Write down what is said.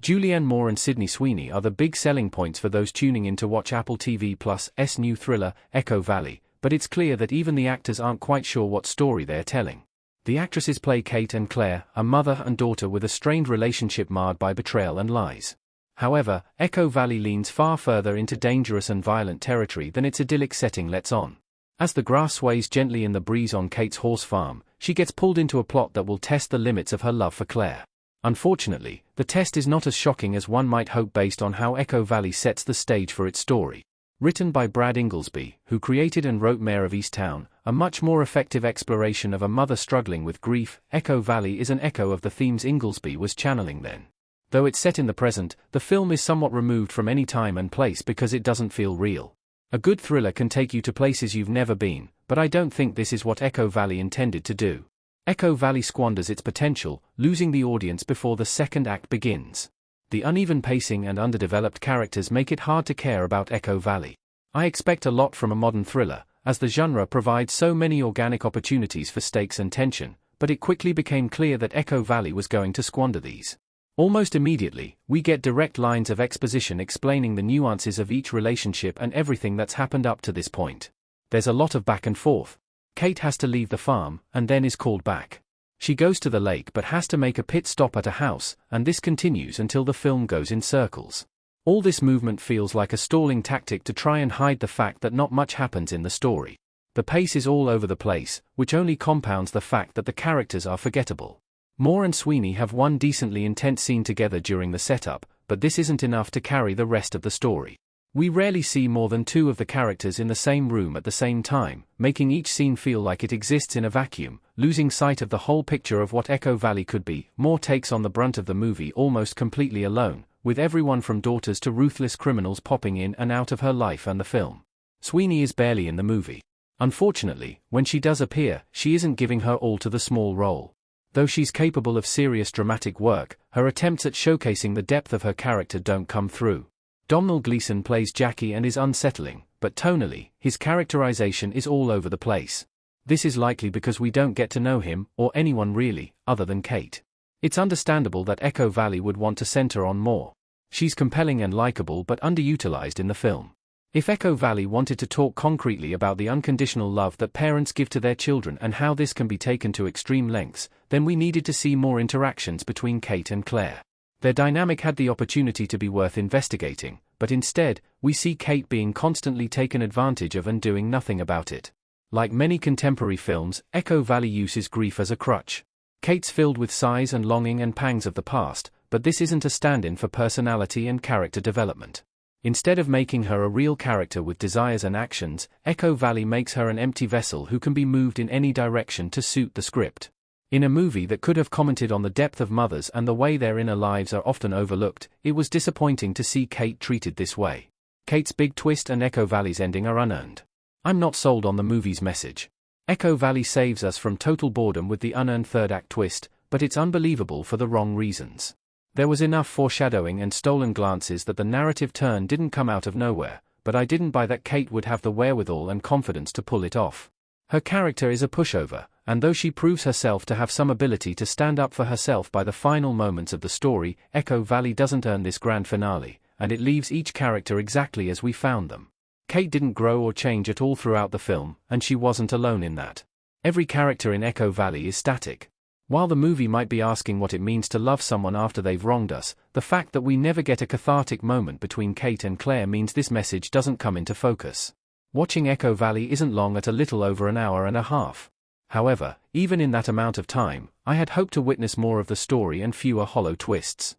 Julianne Moore and Sydney Sweeney are the big selling points for those tuning in to watch Apple TV Plus' new thriller, Echo Valley, but it's clear that even the actors aren't quite sure what story they're telling. The actresses play Kate and Claire, a mother and daughter with a strained relationship marred by betrayal and lies. However, Echo Valley leans far further into dangerous and violent territory than its idyllic setting lets on. As the grass sways gently in the breeze on Kate's horse farm, she gets pulled into a plot that will test the limits of her love for Claire. Unfortunately, the test is not as shocking as one might hope based on how Echo Valley sets the stage for its story. Written by Brad Inglesby, who created and wrote Mayor of Easttown, a much more effective exploration of a mother struggling with grief, Echo Valley is an echo of the themes Inglesby was channeling then. Though it's set in the present, the film is somewhat removed from any time and place because it doesn't feel real. A good thriller can take you to places you've never been, but I don't think this is what Echo Valley intended to do. Echo Valley squanders its potential, losing the audience before the second act begins. The uneven pacing and underdeveloped characters make it hard to care about Echo Valley. I expect a lot from a modern thriller, as the genre provides so many organic opportunities for stakes and tension, but it quickly became clear that Echo Valley was going to squander these. Almost immediately, we get direct lines of exposition explaining the nuances of each relationship and everything that's happened up to this point. There's a lot of back and forth. Kate has to leave the farm, and then is called back. She goes to the lake but has to make a pit stop at a house, and this continues until the film goes in circles. All this movement feels like a stalling tactic to try and hide the fact that not much happens in the story. The pace is all over the place, which only compounds the fact that the characters are forgettable. Moore and Sweeney have one decently intense scene together during the setup, but this isn't enough to carry the rest of the story. We rarely see more than two of the characters in the same room at the same time, making each scene feel like it exists in a vacuum, losing sight of the whole picture of what Echo Valley could be. Moore takes on the brunt of the movie almost completely alone, with everyone from daughters to ruthless criminals popping in and out of her life and the film. Sweeney is barely in the movie. Unfortunately, when she does appear, she isn't giving her all to the small role. Though she's capable of serious dramatic work, her attempts at showcasing the depth of her character don't come through. Domhnall Gleeson plays Jackie and is unsettling, but tonally, his characterization is all over the place. This is likely because we don't get to know him, or anyone really, other than Kate. It's understandable that Echo Valley would want to center on Moore. She's compelling and likable but underutilized in the film. If Echo Valley wanted to talk concretely about the unconditional love that parents give to their children and how this can be taken to extreme lengths, then we needed to see more interactions between Kate and Claire. Their dynamic had the opportunity to be worth investigating, but instead, we see Kate being constantly taken advantage of and doing nothing about it. Like many contemporary films, Echo Valley uses grief as a crutch. Kate's filled with sighs and longing and pangs of the past, but this isn't a stand-in for personality and character development. Instead of making her a real character with desires and actions, Echo Valley makes her an empty vessel who can be moved in any direction to suit the script. In a movie that could have commented on the depth of mothers and the way their inner lives are often overlooked, it was disappointing to see Kate treated this way. Kate's big twist and Echo Valley's ending are unearned. I'm not sold on the movie's message. Echo Valley saves us from total boredom with the unearned third act twist, but it's unbelievable for the wrong reasons. There was enough foreshadowing and stolen glances that the narrative turn didn't come out of nowhere, but I didn't buy that Kate would have the wherewithal and confidence to pull it off. Her character is a pushover, and though she proves herself to have some ability to stand up for herself by the final moments of the story, Echo Valley doesn't earn this grand finale, and it leaves each character exactly as we found them. Kate didn't grow or change at all throughout the film, and she wasn't alone in that. Every character in Echo Valley is static. While the movie might be asking what it means to love someone after they've wronged us, the fact that we never get a cathartic moment between Kate and Claire means this message doesn't come into focus. Watching Echo Valley isn't long at a little over an hour and a half. However, even in that amount of time, I had hoped to witness more of the story and fewer hollow twists.